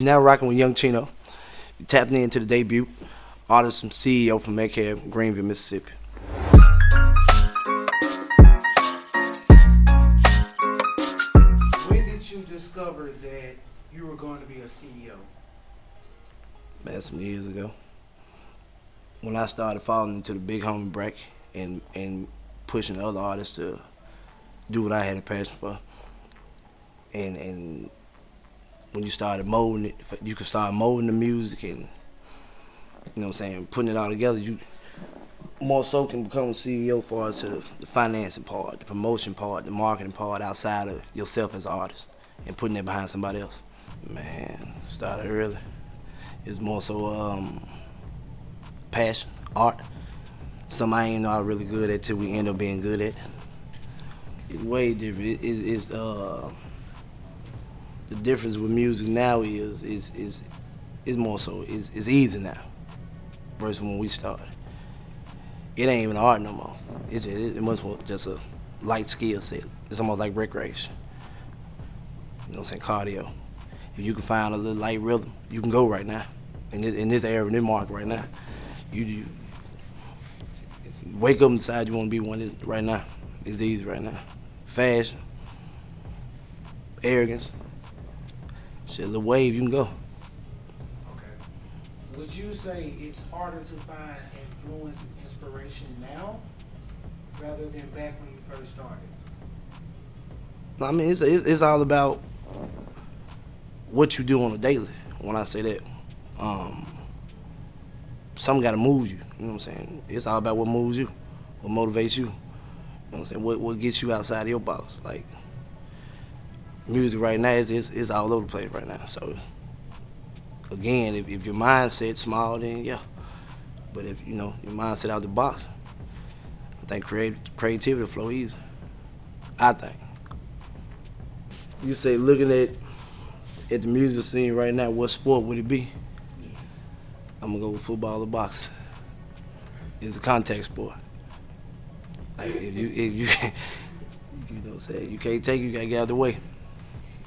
You're now rocking with Young Chino. You tapped into the debut artist and CEO from Metcalf, Greenville, Mississippi. When did you discover that you were going to be a CEO? That's some years ago. When I started falling into the big homie bracket and pushing other artists to do what I had a passion for. And when you started molding it, you could start molding the music and, you know what I'm saying, putting it all together, you more so can become a CEO for us to the financing part, the promotion part, the marketing part outside of yourself as an artist and putting it behind somebody else. Man, started early. It's more so passion, art. Something I ain't know I was really good at till we end up being good at. It's way different. It's the difference with music now is more so it's easy now versus when we started. It ain't even art no more. It must be just a light skill set. It's almost like recreation. You know what I'm saying? Cardio. If you can find a little light rhythm, you can go right now. In this era, in this market right now, you wake up and decide you want to be one right now. It's easy right now. Fashion, arrogance, shit, a little wave, you can go. Okay. Would you say it's harder to find influence and inspiration now rather than back when you first started? I mean, it's all about what you do on a daily. When I say that, something got to move you. You know what I'm saying? It's all about what moves you, what motivates you. You know what I'm saying? What gets you outside of your box? Like music right now is all over the place right now. So again, if your mindset's small, then yeah. But if you know your mindset out the box, I think creativity will flow easy. I think. You say looking at the music scene right now, what sport would it be? I'm gonna go with football or boxing. It's a contact sport. Like if you you know what I'm saying, you can't take it, you gotta get out of the way.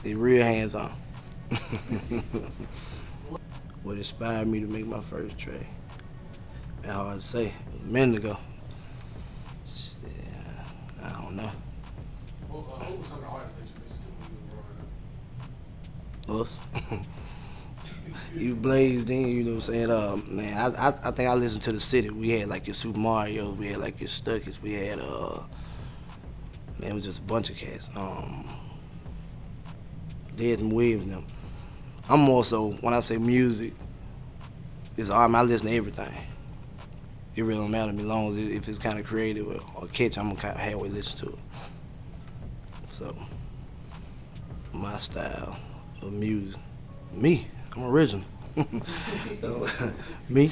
It's real hands on. What inspired me to make my first track? Man, hard to say. A minute ago. Yeah, I don't know. Who was some of the artists that you listened to when you were growing up? Us. You blazed in, you know what I'm saying? Man, I think I listened to the city. We had like your Super Mario's, we had like your Stuckers, we had man, it was just a bunch of cats. Dead and Williams and them. I'm more so when I say music, it's art. I listen to everything. It really don't matter to me, long as if it's kind of creative or catchy, I'm gonna kind of halfway listen to it. So my style of music, me, I'm original. So, me,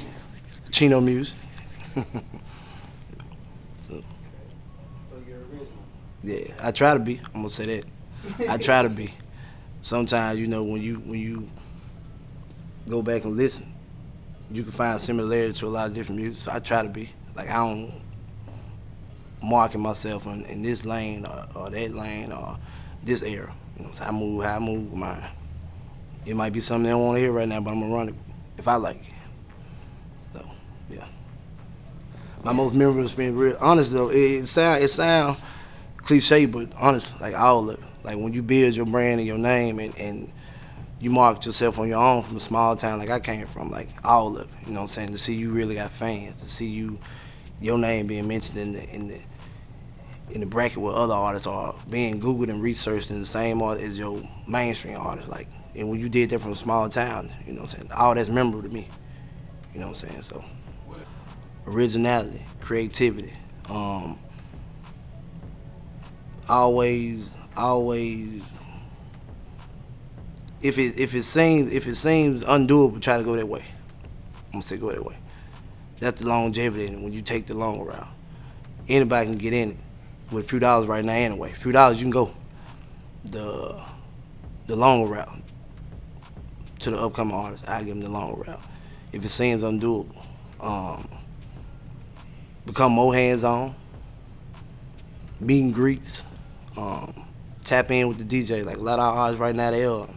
Chino music. So, So you're original. yeah, I try to be. I'm gonna say that. I try to be. Sometimes you know when you go back and listen, you can find similarity to a lot of different music. So I try to be. Like I don't market myself in this lane or that lane or this era. You know, so I move how I move mine. It might be something they don't want to hear right now, but I'm gonna run it if I like it. So yeah. My most memorable experience, real honest though, it sound cliche, but honest, like all of it. Like when you build your brand and your name and you market yourself on your own from a small town like I came from, like all of it. You know what I'm saying? To see you really got fans, to see your name being mentioned in the bracket where other artists are being Googled and researched in the same art as your mainstream artists. Like, and when you did that from a small town, you know what I'm saying? All that's memorable to me. You know what I'm saying? So, originality, creativity, always. If it seems undoable, try to go that way. I'm gonna say go that way. That's the longevity when you take the long route. Anybody can get in it with a few dollars right now anyway. A few dollars you can go the longer route to the upcoming artists. I give them the longer route. If it seems undoable, become more hands on, meet and greets, tap in with the DJ. Like a lot of our artists right now,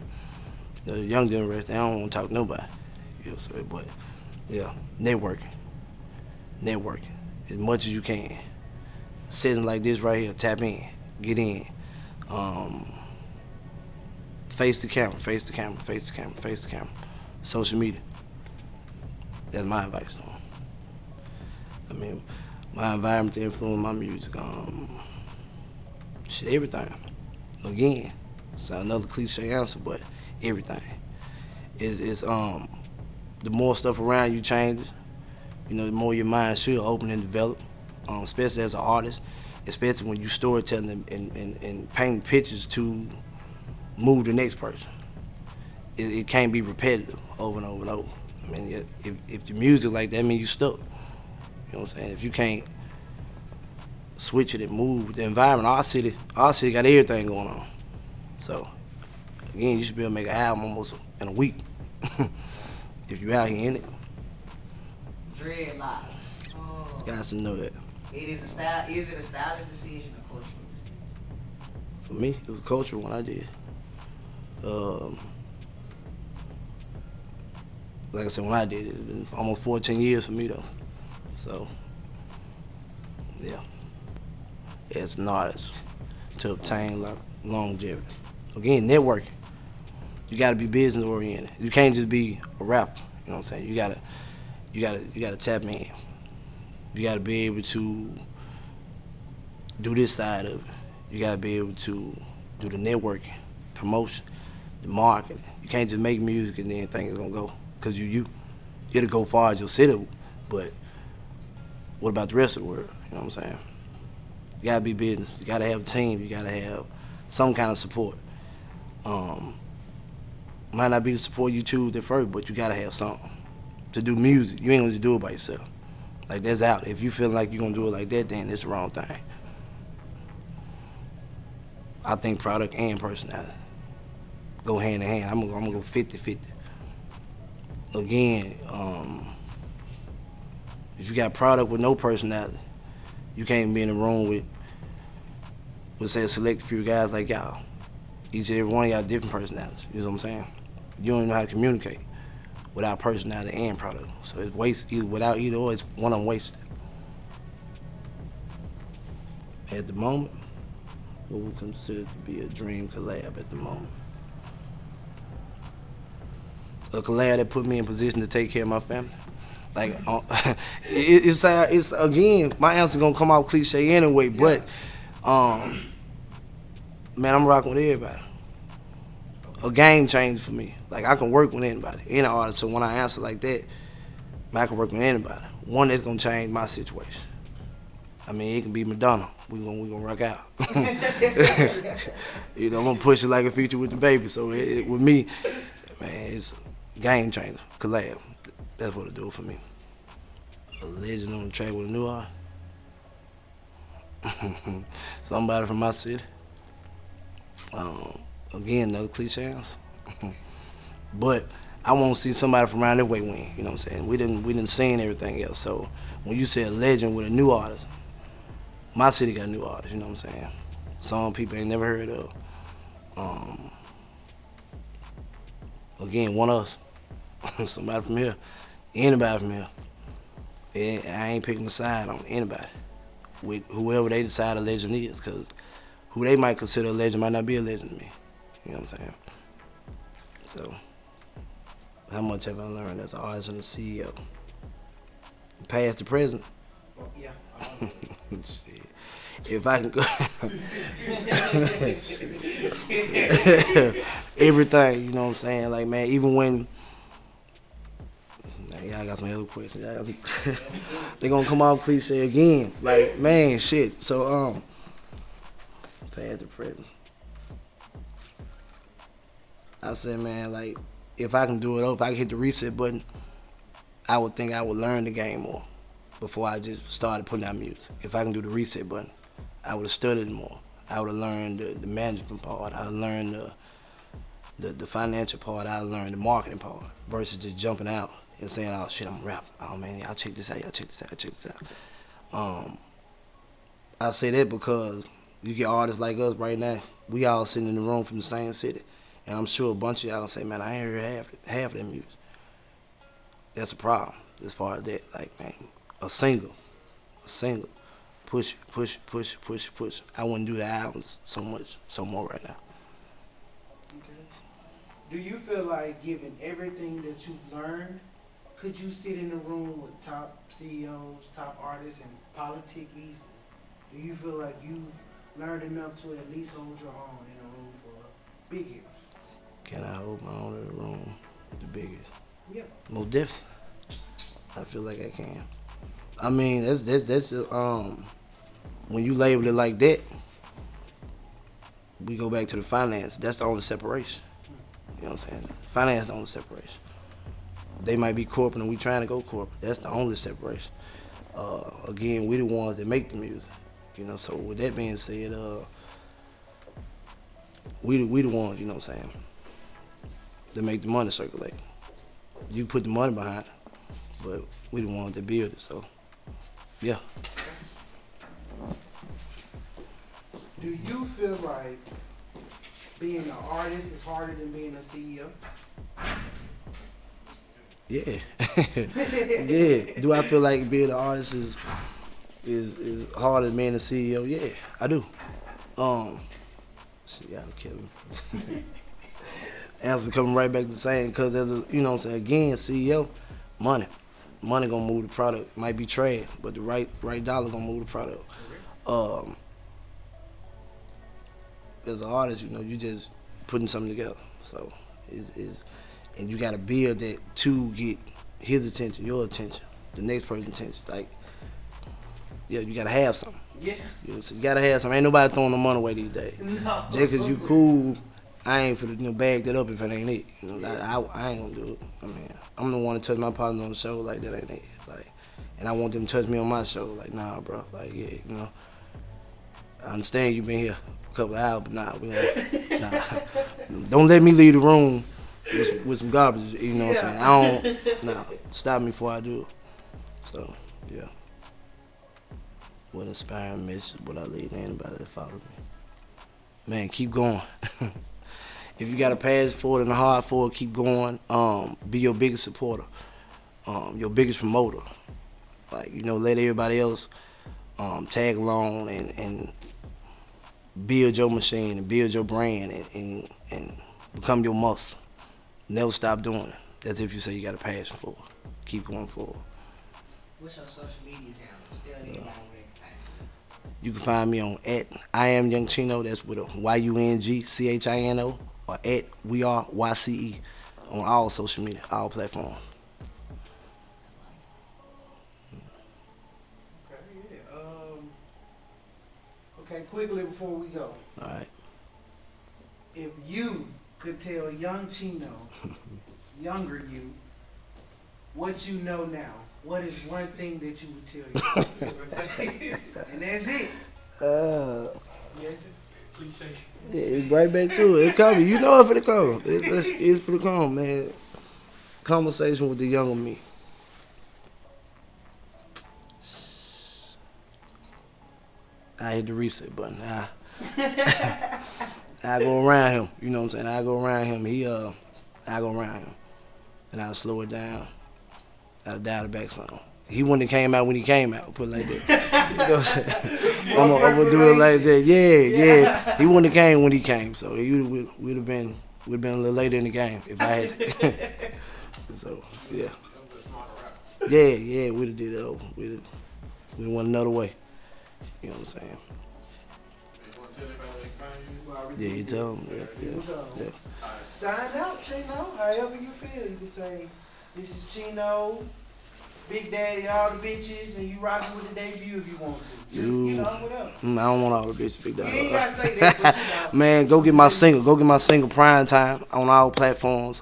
The young generation, they don't want to talk to nobody. You know, so, but yeah, networking, networking as much as you can. Sitting like this right here, tap in, get in. Um, Face the camera, face the camera, face the camera, face the camera. Social media. That's my advice to them. I mean, my environment influenced my music. Shit, everything. Again, it's another cliche answer, but everything. It's the more stuff around you changes, you know, the more your mind should open and develop. Especially as an artist, especially when you storytelling and painting pictures to move the next person. It can't be repetitive over and over and over. I mean, if your music like that, I mean you stuck. You know what I'm saying? If you can't switch it and move with the environment, our city got everything going on. So again, you should be able to make an album almost in a week if you out here in it. Dreadlocks. Guys to know that. It is a style. Is it a stylish decision or cultural decision? For me, it was cultural when I did. Like I said, when I did it, it's been almost 14 years for me though. So, yeah. It's an artist to obtain like longevity. Again, networking. You gotta be business oriented. You can't just be a rapper. You know what I'm saying? You gotta tap in. You gotta be able to do this side of it. You gotta be able to do the networking, promotion, the marketing. You can't just make music and then think it's gonna go. Cause you. It'll go far as your city, but what about the rest of the world? You know what I'm saying? You gotta be business. You gotta have a team. You gotta have some kind of support. Might not be the support you choose at first, but you gotta have something to do music. You ain't gonna just do it by yourself. Like that's out. If you feel like you're gonna do it like that, then it's the wrong thing. I think product and personality go hand in hand. I'm gonna go 50-50. Again, if you got product with no personality, you can't be in a room with say a select few guys like y'all. Each and every one of y'all different personalities. You know what I'm saying? You don't even know how to communicate without personality and product. So it's waste without either or. It's one of them wasted. At the moment, what we consider to be a dream collab at the moment. A collab that put me in position to take care of my family. Like, it's again, my answer gonna come out cliche anyway, but, man, I'm rocking with everybody. A game changer for me. Like, I can work with anybody, any artist, so when I answer like that, man, I can work with anybody. One that's gonna change my situation. I mean, it can be Madonna. We gonna rock out. You know, I'm gonna push it like a feature with the baby. So with me, man, it's game changer, collab. That's what it do for me. A legend on the track with a new art. Somebody from my city. Again, another cliche answer. But I want to see somebody from around that way win. You know what I'm saying? We didn't seen everything else. So when you say a legend with a new artist, my city got new artists. You know what I'm saying? Some people ain't never heard of. Again, one of us. Somebody from here. Anybody from here. I ain't picking a side on anybody. With whoever they decide a legend is, because who they might consider a legend might not be a legend to me. You know what I'm saying? So, how much have I learned as an artist and a CEO? Past to present? Well, yeah. Shit. If I can go everything, you know what I'm saying? Like, man, even when y'all got some other questions. They gonna come off cliche again. Like, man, shit. So, past to present. I said, man, like, if I can do it over, if I can hit the reset button, I would think I would learn the game more before I just started putting out music. If I can do the reset button, I would have studied more. I would have learned the management part. I would have learned the financial part. I would have learned the marketing part versus just jumping out and saying, oh, shit, I'm a rapper. Oh, man, y'all check this out, y'all check this out, check this out. I say that because you get artists like us right now, we all sitting in the room from the same city, And I'm sure a bunch of y'all gonna say, man, I ain't heard half of that music. That's a problem as far as that. Like, man, a single, push, push, push, push, push. I wouldn't do the albums so more right now. Okay. Do you feel like, given everything that you've learned, could you sit in a room with top CEOs, top artists, and politic easily? Do you feel like you've learned enough to at least hold your own in a room for big hitters? Can I hold my own in the room with the biggest? Yeah. Most definitely. I feel like I can. I mean, that's when you label it like that, we go back to the finance. That's the only separation. You know what I'm saying? Finance is the only separation. They might be corporate and we trying to go corporate. That's the only separation. Again, we the ones that make the music. You know, so with that being said, we the ones, you know what I'm saying, that make the money circulate. You put the money behind it, but we the ones that build it, so yeah. Do you feel like being an artist is harder than being a CEO? Yeah. Yeah. Do I feel like being an artist is harder than being a CEO? Yeah, I do. See, y'all kill me. Answer coming right back to saying, because there's a, you know what I'm saying, again, CEO, money. Money gonna move the product. It might be trash, but the right dollar gonna move the product. As an artist, you know, you just putting something together. So and you gotta build that to get his attention, your attention, the next person's attention. Like, yeah, you gotta have something. Yeah. You know, so you gotta have something. Ain't nobody throwing no money away these days. No. Just cause you cool, I ain't finna bag that up if it ain't it. You know, I ain't gonna do it. I mean, I'm the one to touch my partner on the show like that ain't it. Like, and I want them to touch me on my show. Like, nah, bro. Like, yeah, you know. I understand you been here a couple of hours, but nah. Don't let me leave the room with some garbage. You know what I'm saying? Stop me before I do it. So, yeah. What inspiring message would I leave to anybody that follows me? Man, keep going. If you got a passion for it and a heart for it, keep going. Be your biggest supporter, your biggest promoter. Like, you know, let everybody else tag along and build your machine and build your brand and become your muscle. Never stop doing it. That's if you say you got a passion for it. Keep going forward. What's your social medias handle? Tell everybody where they can find you. You can find me on @IamYoungChino. That's with a YUNGCHINO, or @WeAreYCE on all social media, all platforms. Okay, yeah. Okay, quickly before we go. All right. If you could tell young Chino, younger you, what you know now, what is one thing that you would tell you? And that's it. Yes. Cliche. Yeah, it's right back to it. It's coming. You know it's for the come. It's for the come, man. Conversation with the younger me. I hit the reset button. I go around him. You know what I'm saying? I go around him. I go around him. And I slow it down. I dial it back some. He wouldn't have came out when he came out. Put it like that. You know what I'm saying? I'm gonna do it like that. Yeah. He wouldn't have came when he came. So we'd have been a little later in the game if I had. So yeah. Yeah. We'd have did it over. We'd have went another way. You know what I'm saying? You want to tell everybody where they can find you? Yeah, you tell him. Yeah. Sign out, Chino. However you feel. You can say, this is Chino, Big Daddy, all the bitches, and you rocking with the debut if you want to. Just, you know, whatever. I don't want all the bitches, Big Daddy. You ain't got to say that, but you know. Man, go get my single. Go get my single Prime Time on all platforms.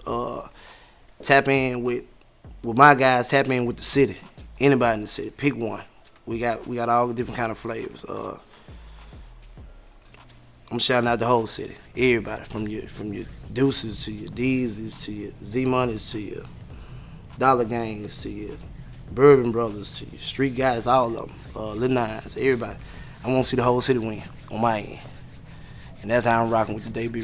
Tap in with my guys. Tap in with the city. Anybody in the city. Pick one. We got all the different kind of flavors. I'm shouting out the whole city. Everybody from your Deuces to your Deezes to your Z-Moneys to your Dollar Gangs to your Bourbon Brothers to your Street Guys, all of them. Lil Nines, everybody. I want to see the whole city win on my end. And that's how I'm rocking with the debut.